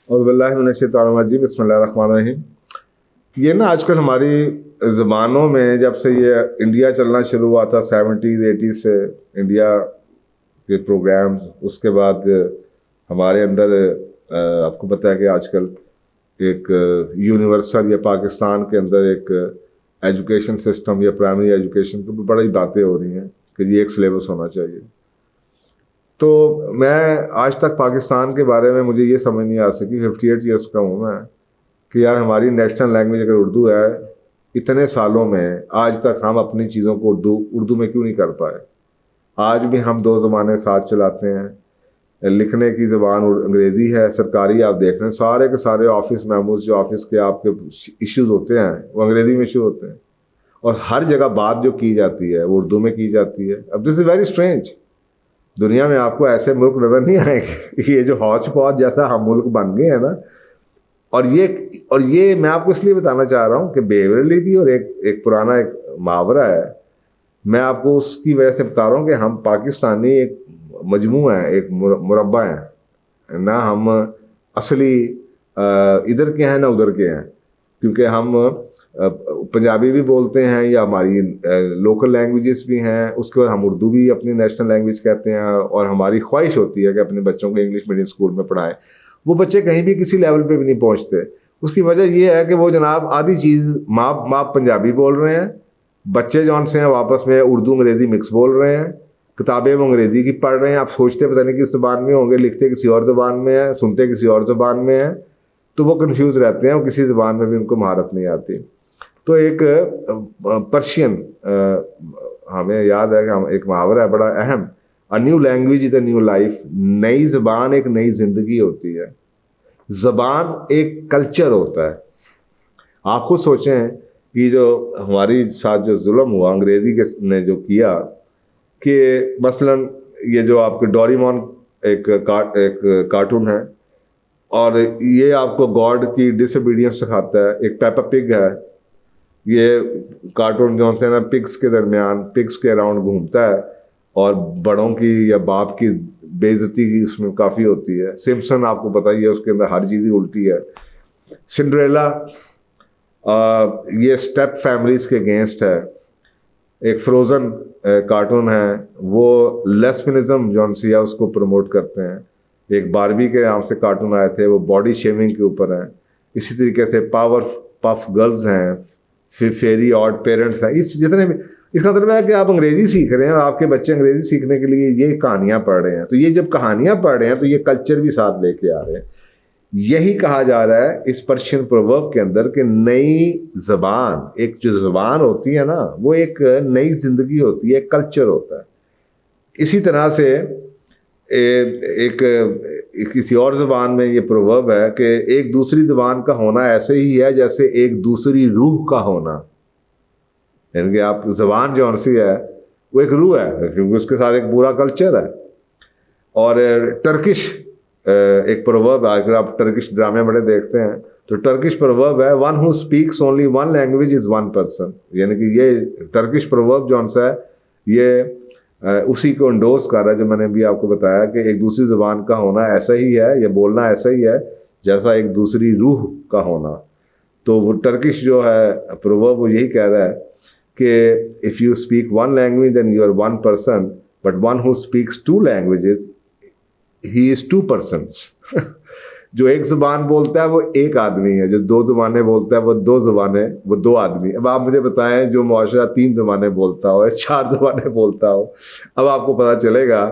और बिस्मिल्लाहिर्रहमानिर्रहीम, बिस्मिल्लाहिर्रहमानिर्रहीम। ये ना आजकल हमारी ज़बानों में जब से ये इंडिया चलना शुरू हुआ था 70s 80s से, इंडिया के प्रोग्राम्स, उसके बाद हमारे अंदर आपको पता है कि आजकल एक यूनिवर्सल या पाकिस्तान के अंदर एक एजुकेशन सिस्टम या प्राइमरी एजुकेशन पर भी बड़ी बातें हो रही हैं कि ये एक सिलेबस होना चाहिए। तो मैं आज तक पाकिस्तान के बारे में मुझे ये समझ नहीं आ सकी, 58 ईयर्स का हूँ मैं, कि यार हमारी नेशनल लैंग्वेज अगर उर्दू है, इतने सालों में आज तक हम अपनी चीज़ों को उर्दू में क्यों नहीं कर पाए। आज भी हम दो ज़बानें साथ चलाते हैं। लिखने की ज़बान अंग्रेज़ी है, सरकारी आप देख रहे हैं सारे के सारे ऑफिस मेमोज जो ऑफिस के आपके इश्यूज़ होते हैं वो अंग्रेज़ी में इशू होते हैं, और हर जगह बात जो की जाती है वो उर्दू में की जाती है। अब दिस इज़ वेरी स्ट्रेंज। दुनिया में आपको ऐसे मुल्क नज़र नहीं आएंगे, ये जो हौच पौच जैसा हम मुल्क बन गए हैं ना। और ये मैं आपको इसलिए बताना चाह रहा हूँ कि बेवरली भी और एक पुराना एक मुहावरा है, मैं आपको उसकी वजह से बता रहा हूँ कि हम पाकिस्तानी एक मजमू है, एक मुरब्बा है ना। हम असली इधर के हैं ना उधर के हैं, क्योंकि हम पंजाबी भी बोलते हैं या हमारी लोकल लैंग्वेजेस भी हैं, उसके बाद हम उर्दू भी अपनी नेशनल लैंग्वेज कहते हैं, और हमारी ख्वाहिश होती है कि अपने बच्चों को इंग्लिश मीडियम स्कूल में पढ़ाएं। वो बच्चे कहीं भी किसी लेवल पे भी नहीं पहुंचते। उसकी वजह ये है कि वो जनाब आधी चीज़ माँ पंजाबी बोल रहे हैं, बच्चे जौन से हैं आपस में उर्दू अंग्रेज़ी मिक्स बोल रहे हैं, किताबें वो अंग्रेज़ी की पढ़ रहे हैं, आप सोचते पता नहीं किस ज़बान में होंगे, लिखते किसी और ज़बान में है, सुनते किसी और ज़बान में है, तो वो कन्फ्यूज़ रहते हैं, वो किसी ज़बान में भी उनको महारत नहीं आती। तो एक पर्शियन हमें याद है कि हम एक मुहावरा है बड़ा अहम, a new language is a new life. नई ज़बान एक नई ज़िंदगी होती है। ज़बान एक कल्चर होता है। आप खुद सोचें कि जो हमारी साथ जो जुल्म हुआ अंग्रेज़ी के ने जो किया, कि मसलन ये जो आपके डोरेमोन एक कार्टून है, और ये आपको गॉड की डिसोबीडियंस सिखाता है। एक पेपा पिग है, ये कार्टून जो है ना पिग्स के दरमियान, पिग्स के अराउंड घूमता है, और बड़ों की या बाप की बेइज्जती की उसमें काफ़ी होती है। सिम्पसन आपको पता ही है, उसके अंदर हर चीज़ ही उल्टी है। सिंड्रेला ये स्टेप फैमिलीज़ के अगेंस्ट है। एक फ्रोज़न कार्टून है, वो लेस्बियनिज्म जौन सी है उसको प्रमोट करते हैं। एक बारबी के नाम से कार्टून आए थे, वो बॉडी शेमिंग के ऊपर हैं। इसी तरीके से पावर पफ गर्ल्स हैं, फिर फेरी ऑड पेरेंट्स हैं। इस जितने भी, इसका मतलब है कि आप अंग्रेज़ी सीख रहे हैं और आपके बच्चे अंग्रेज़ी सीखने के लिए ये कहानियाँ पढ़ रहे हैं, तो ये जब कहानियाँ पढ़ रहे हैं तो ये कल्चर भी साथ लेके आ रहे हैं। यही कहा जा रहा है इस पर्शियन प्रोवर्ब के अंदर कि नई ज़बान, एक जो ज़बान होती है ना, वो एक नई ज़िंदगी होती है, एक कल्चर होता है। इसी तरह से एक किसी और ज़बान में ये प्रोवर्ब है कि एक दूसरी ज़बान का होना ऐसे ही है जैसे एक दूसरी रूह का होना। यानी कि आप ज़बान जो सी है वो एक रूह है, क्योंकि उसके साथ एक पूरा कल्चर है। और टर्किश एक प्रोवर्ब, अगर आप टर्किश ड्रामे बड़े देखते हैं तो टर्किश प्रोवर्ब है, one who speaks only one language is one person. यानी कि ये टर्किश प्रोवर्ब जो सा है ये उसी को इंडोर्स कर रहा है जो मैंने भी आपको बताया कि एक दूसरी ज़बान का होना ऐसा ही है, या बोलना ऐसा ही है जैसा एक दूसरी रूह का होना। तो वो टर्किश जो है प्रोवर्ब वो यही कह रहा है कि if you speak one language then you are one person, but one who speaks two languages he is two persons. जो एक ज़ुबान बोलता है वो एक आदमी है, जो दो ज़ुबानें बोलता है वो दो ज़ुबानें, वो दो आदमी। अब आप मुझे बताएं जो मुआशरा 3 ज़ुबानें बोलता हो या 4 ज़ुबानें बोलता हो, अब आपको पता चलेगा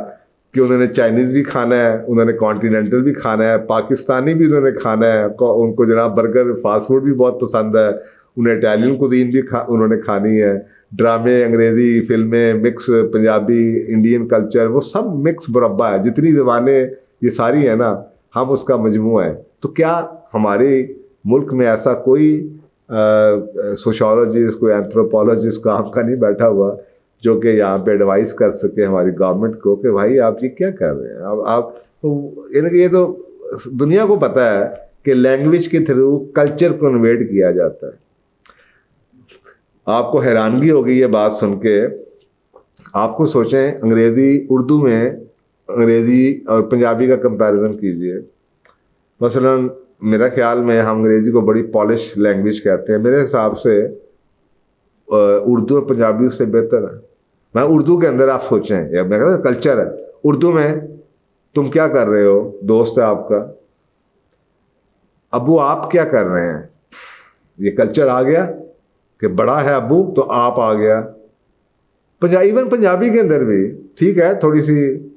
कि उन्होंने चाइनीज़ भी खाना है, उन्होंने कॉन्टिनेंटल भी खाना है, पाकिस्तानी भी उन्होंने खाना है, उनको जनाब बर्गर फास्ट फूड भी बहुत पसंद है, उन्हें इटालियन कुजीन भी उन्होंने खानी है, ड्रामे अंग्रेज़ी फिल्में मिक्स, पंजाबी इंडियन कल्चर, वो सब मिक्स मुरब्बा है। जितनी ज़बानें ये सारी है ना, हम उसका मजमूआ है। तो क्या हमारे मुल्क में ऐसा कोई सोशियोलॉजिस्ट, कोई एंथ्रोपोलॉजिस्ट काम का नहीं बैठा हुआ जो कि यहाँ पे एडवाइस कर सके हमारी गवर्नमेंट को कि भाई आप ये क्या कर रहे हैं। अब आप यानी ये तो दुनिया को पता है कि लैंग्वेज के थ्रू कल्चर कन्वर्ट किया जाता है। आपको हैरानगी होगी ये बात सुन के। आपको सोचें, अंग्रेज़ी उर्दू में अंग्रेज़ी और पंजाबी का कंपैरिजन कीजिए। मसलन मेरा ख्याल में हम अंग्रेज़ी को बड़ी पॉलिश लैंग्वेज कहते हैं, मेरे हिसाब से उर्दू और पंजाबी उससे बेहतर है। मैं उर्दू के अंदर आप सोचें, या मैं कहता कल्चर है, उर्दू में तुम क्या कर रहे हो, दोस्त है आपका, अबू आप क्या कर रहे हैं, ये कल्चर आ गया कि बड़ा है अबू तो आप आ गया। इवन पंजाबी के अंदर भी ठीक है, थोड़ी सी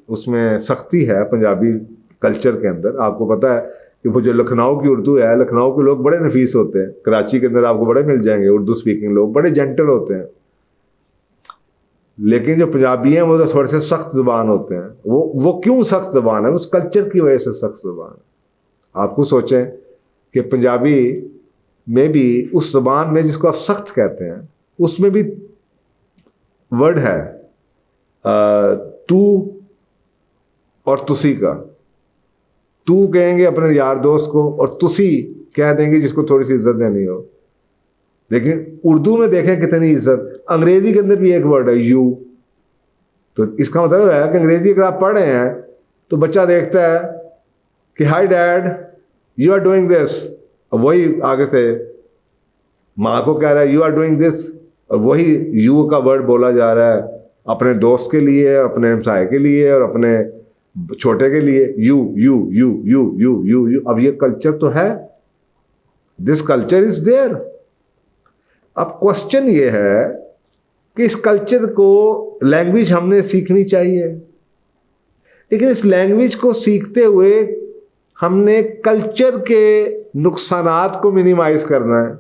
उसमें सख्ती है पंजाबी कल्चर के अंदर। आपको पता है कि वो जो लखनऊ की उर्दू है, लखनऊ के लोग बड़े नफीस होते हैं, कराची के अंदर आपको बड़े मिल जाएंगे उर्दू स्पीकिंग लोग, बड़े जेंटल होते हैं। लेकिन जो पंजाबी हैं वो तो थोड़े से सख्त ज़ुबान होते हैं। वो क्यों सख्त ज़ुबान है? उस कल्चर की वजह से सख्त ज़ुबान है। आपको सोचें कि पंजाबी में भी उस ज़ुबान में जिसको आप सख्त कहते हैं, उसमें भी वर्ड है तू और तुसी का। तू कहेंगे अपने यार दोस्त को और तुसी कह देंगे जिसको थोड़ी सी इज्जत देनी हो। लेकिन उर्दू में देखें कितनी इज्जत। अंग्रेजी के अंदर भी एक वर्ड है यू। तो इसका मतलब है कि अंग्रेजी अगर आप पढ़ रहे हैं तो बच्चा देखता है कि hi dad you are doing this, और वही आगे से माँ को कह रहा है यू आर डूइंग दिस, और वही यू का वर्ड बोला जा रहा है अपने दोस्त के लिए, अपने हमसाए के लिए और अपने छोटे के लिए। You you you you you you you. अब ये कल्चर तो है, दिस कल्चर इज देयर। अब क्वेश्चन ये है कि इस कल्चर को लैंग्वेज हमने सीखनी चाहिए, लेकिन इस लैंग्वेज को सीखते हुए हमने कल्चर के नुकसानात को मिनिमाइज करना है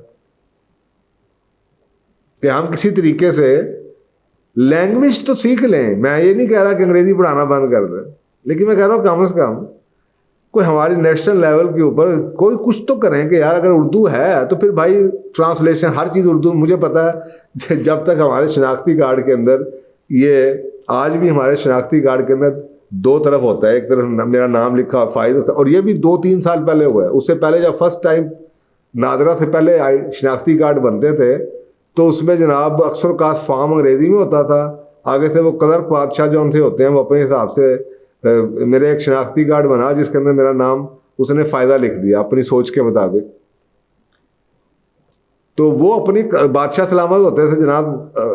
कि हम किसी तरीके से लैंग्वेज तो सीख लें। मैं ये नहीं कह रहा कि अंग्रेजी पढ़ाना बंद कर दें, लेकिन मैं कह रहा हूँ कम से कम कोई हमारी नेशनल लेवल के ऊपर कोई कुछ तो करें कि यार अगर उर्दू है तो फिर भाई ट्रांसलेशन हर चीज़ उर्दू। मुझे पता है जब तक हमारे शनाख्ती कार्ड के अंदर, ये आज भी हमारे शनाख्ती कार्ड के अंदर दो तरफ होता है, एक तरफ मेरा नाम लिखा फाइज, और ये भी 2-3 साल पहले हुआ है। उससे पहले जब फर्स्ट टाइम नादरा से पहले शनाख्ती कार्ड बनते थे तो उसमें जनाब अक्सर कास्ट फॉर्म अंग्रेजी में होता था, आगे से वो क्लर्क बादशाह जो उनसे होते हैं वो अपने हिसाब से मेरे एक शनाख्ती कार्ड बना जिसके अंदर मेरा नाम उसने फ़ायदा लिख दिया अपनी सोच के मुताबिक। तो वो अपनी बादशाह सलामत होते थे जनाब।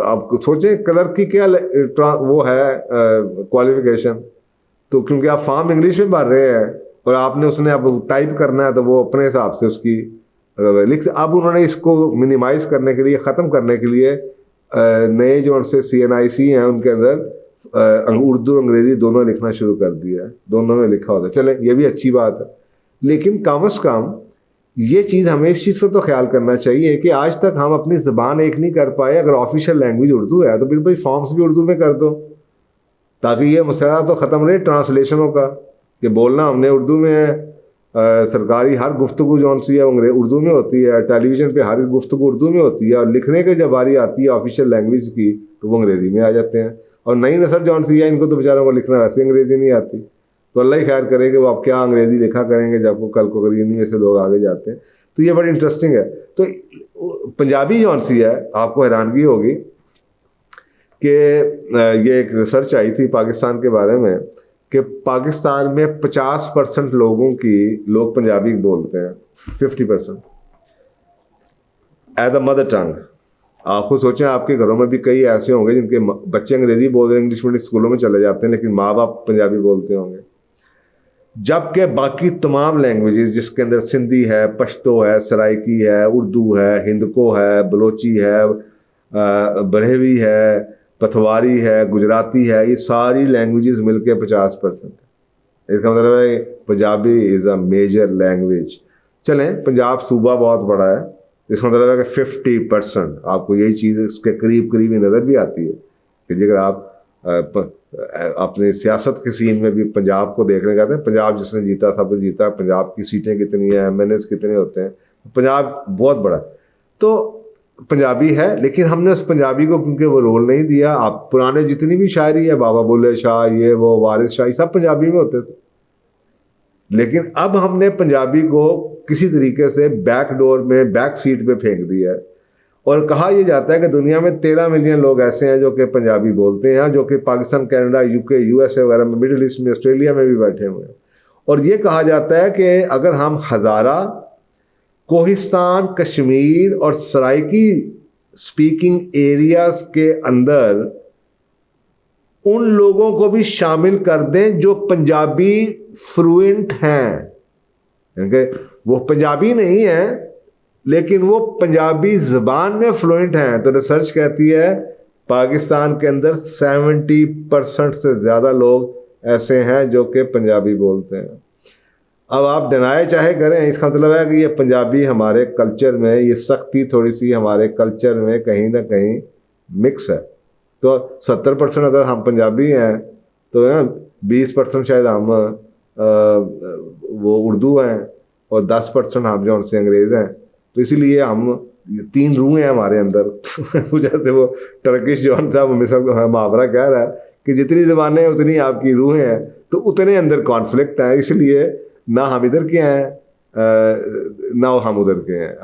आप सोचें क्लर्क की क्या वो है क्वालिफिकेशन। तो क्योंकि आप फॉर्म इंग्लिश में भर रहे हैं और आपने उसने अब टाइप करना है तो वो अपने हिसाब से उसकी लिख। अब उन्होंने इसको मिनिमाइज़ करने के लिए, ख़त्म करने के लिए नए जो उनसे CNIC हैं उनके अंदर उर्दू अंग्रेज़ी दोनों लिखना शुरू कर दिया है, दोनों में लिखा होता है। चले ये भी अच्छी बात है, लेकिन कम से कम ये चीज़ हमें इस चीज़ का तो ख्याल करना चाहिए कि आज तक हम अपनी ज़बान एक नहीं कर पाए। अगर ऑफिशियल लैंग्वेज उर्दू है तो फिर भाई फॉर्म्स भी उर्दू में कर दो, ताकि ये मसला तो ख़त्म रहे ट्रांसलेशनों का कि बोलना हमने उर्दू में है। सरकारी हर गुफ्तगू जौन सी है उर्दू में होती है, टेलीविज़न पे हर गुफ्तगू उर्दू में होती है, और लिखने की जब बारी आती है ऑफिशियल लैंग्वेज की तो वो अंग्रेज़ी में आ जाते हैं। और नई नस्ल जौन सी है इनको तो बेचारों को लिखना वैसे अंग्रेज़ी नहीं आती। तो अल्लाह ही खैर करे कि वो आप क्या अंग्रेज़ी लिखा करेंगे जब वो कल को कभी इन्हीं से लोग आगे जाते हैं। तो ये बड़ी इंटरेस्टिंग है। तो पंजाबी जौन सी है आपको हैरानगी होगी कि ये एक रिसर्च आई थी पाकिस्तान के बारे में कि पाकिस्तान में 50% लोग पंजाबी बोलते हैं, 50% एज अ मदर टंग। आपको सोचें आपके घरों में भी कई ऐसे होंगे जिनके बच्चे अंग्रेज़ी बोल रहे हैं, इंग्लिश मीडियम स्कूलों में चले जाते हैं, लेकिन माँ बाप पंजाबी बोलते होंगे। जबकि बाकी तमाम लैंग्वेजेस जिसके अंदर सिंधी है, पश्तो है, सराइकी है, उर्दू है, हिंदको है, बलोची है, बरेवी है, पथवारी है, गुजराती है, ये सारी लैंग्वेजेस मिलके 50% है। इसका मतलब है Punjabi is a major language. चलें पंजाब सूबा बहुत बड़ा है, इसका मतलब है कि 50% आपको यही चीज़ इसके करीब करीब नज़र भी आती है कि अगर आप अपने सियासत के सीन में भी पंजाब को देखने जाते हैं, पंजाब जिसने जीता सब जीता, पंजाब की सीटें कितनी हैं, MNAs कितने होते हैं, पंजाब बहुत बड़ा। तो पंजाबी है, लेकिन हमने उस पंजाबी को क्योंकि वो रोल नहीं दिया। आप पुराने जितनी भी शायरी है, बाबा बुल्ले शाह, ये वो वारिस शाह, सब पंजाबी में होते थे। लेकिन अब हमने पंजाबी को किसी तरीके से बैक डोर में, बैक सीट पे फेंक दिया है, और कहा यह जाता है कि दुनिया में 13 मिलियन लोग ऐसे हैं जो कि पंजाबी बोलते हैं, जो कि पाकिस्तान, कनाडा, UK, USA वगैरह में, मिडिल ईस्ट में, ऑस्ट्रेलिया में भी बैठे हुए हैं। और ये कहा जाता है कि अगर हम हज़ारा, कोहिस्तान, कश्मीर और सराइकी स्पीकिंग एरियाज के अंदर उन लोगों को भी शामिल कर दें जो पंजाबी फ्लुएंट हैं, क्योंकि वो पंजाबी नहीं है लेकिन वो पंजाबी ज़बान में फ्लुएंट हैं, तो रिसर्च कहती है पाकिस्तान के अंदर 70% से ज़्यादा लोग ऐसे हैं जो कि पंजाबी बोलते हैं। अब आप डिनाई चाहे करें, इसका मतलब है कि ये पंजाबी हमारे कल्चर में, ये सख्ती थोड़ी सी हमारे कल्चर में कहीं ना कहीं मिक्स है। तो 70% अगर हम पंजाबी हैं तो 20% शायद हम वो उर्दू हैं और 10% हम जो उनसे अंग्रेज़ हैं। तो इसीलिए हम 3 रूह हैं हमारे अंदर जैसे वो टर्किश जॉन साहब मिस्र का मुहावरा कह रहा है कि जितनी ज़बानें उतनी आपकी रूहें हैं, तो उतने अंदर कॉन्फ्लिक्ट है। इसलिए ना हम इधर के हैं ना हम उधर के हैं।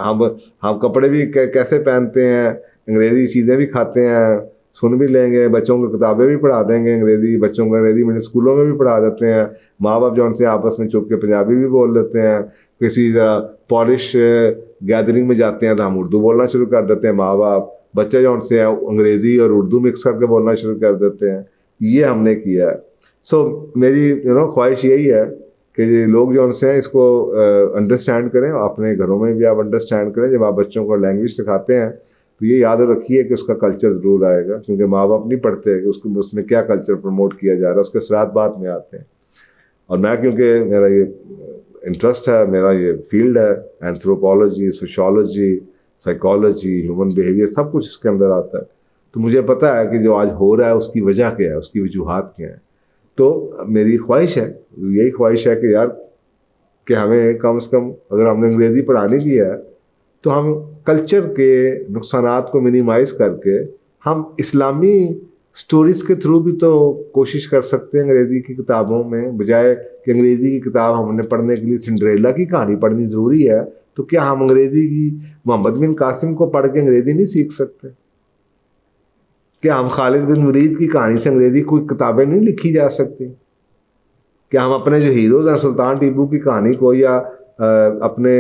हम कपड़े भी कैसे पहनते हैं, अंग्रेज़ी चीज़ें भी खाते हैं, सुन भी लेंगे, बच्चों को किताबें भी पढ़ा देंगे अंग्रेज़ी, बच्चों को अंग्रेज़ी मीडियम स्कूलों में भी पढ़ा देते हैं। माँ बाप जो उनसे आपस में चुप के पंजाबी भी बोल लेते हैं। किसी पॉलिश गैदरिंग में जाते हैं तो हम उर्दू बोलना शुरू कर देते हैं माँ बाप, बच्चे जो उनसे अंग्रेज़ी और उर्दू मिक्स करके बोलना शुरू कर देते हैं। ये हमने किया है। सो मेरी ख्वाहिश यही है कि लोग जो उनसे हैं इसको अंडरस्टैंड करें, अपने घरों में भी आप अंडरस्टैंड करें। जब आप बच्चों को लैंग्वेज सिखाते हैं तो ये याद रखिए कि उसका कल्चर ज़रूर आएगा, क्योंकि माँ बाप नहीं पढ़ते कि उसको उसमें क्या कल्चर प्रमोट किया जा रहा है, उसके असरात बाद में आते हैं। और मैं क्योंकि मेरा ये इंटरेस्ट है, मेरा ये फील्ड है, anthropology, sociology, psychology, human behaviour, सब कुछ इसके अंदर आता है। तो मुझे पता है कि जो आज हो रहा है उसकी वजह क्या है, उसकी वजूहात क्या है। तो मेरी ख्वाहिश है, यही ख्वाहिश है कि यार कि हमें कम से कम अगर हमने अंग्रेज़ी पढ़ानी भी है तो हम कल्चर के नुकसानात को मिनिमाइज़ करके हम इस्लामी स्टोरीज़ के थ्रू भी तो कोशिश कर सकते हैं अंग्रेज़ी की किताबों में, बजाय कि अंग्रेज़ी की किताब हमने पढ़ने के लिए सिंड्रेला की कहानी पढ़नी ज़रूरी है। तो क्या हम अंग्रेज़ी की मोहम्मद बिन कासिम को पढ़ के अंग्रेज़ी नहीं सीख सकते? क्या हम खालिद बिन वलीद की कहानी से अंग्रेज़ी कोई किताबें नहीं लिखी जा सकती? क्या हम अपने जो हीरोज़ हैं सुल्तान टीपू की कहानी को, या अपने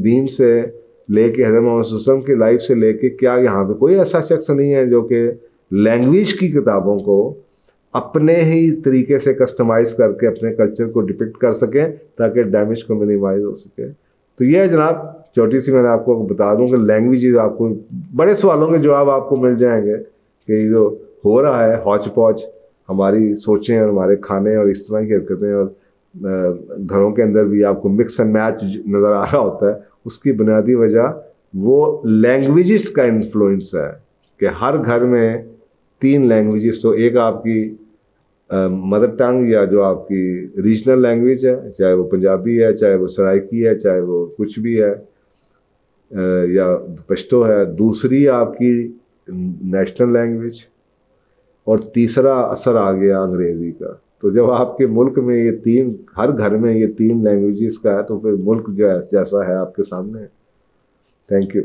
दीन से लेके हज़रत मोहम्मद सल्लल्लाहु अलैहि वसल्लम की लाइफ से लेके, क्या यहाँ पे कोई ऐसा शख्स नहीं है जो कि लैंग्वेज की किताबों को अपने ही तरीके से कस्टमाइज़ करके अपने कल्चर को डिपिक्ट कर सकें ताकि डैमेज को मिनिमाइज हो सके? तो यह है जनाब, छोटी सी मैंने आपको बता दूं कि लैंग्वेज, आपको बड़े सवालों के जवाब आपको मिल जाएंगे कि जो हो रहा है हौच पौच, हमारी सोचें और हमारे खाने और इस तरह की हरकतें, और घरों के अंदर भी आपको मिक्स एंड मैच नज़र आ रहा होता है, उसकी बुनियादी वजह वो लैंग्वेजेस का इन्फ्लुएंस है कि हर घर में 3 लैंग्वेजेस, तो एक आपकी मदर टंग या जो आपकी रीजनल लैंग्वेज है, चाहे वो पंजाबी है, चाहे वो सराइकी है, चाहे वो कुछ भी है, या पश्तो है। दूसरी आपकी नेशनल लैंग्वेज, और तीसरा असर आ गया अंग्रेज़ी का। तो जब आपके मुल्क में ये 3, हर घर में ये 3 लैंग्वेजेस का है, तो फिर मुल्क जो है जैसा है आपके सामने है। Thank you.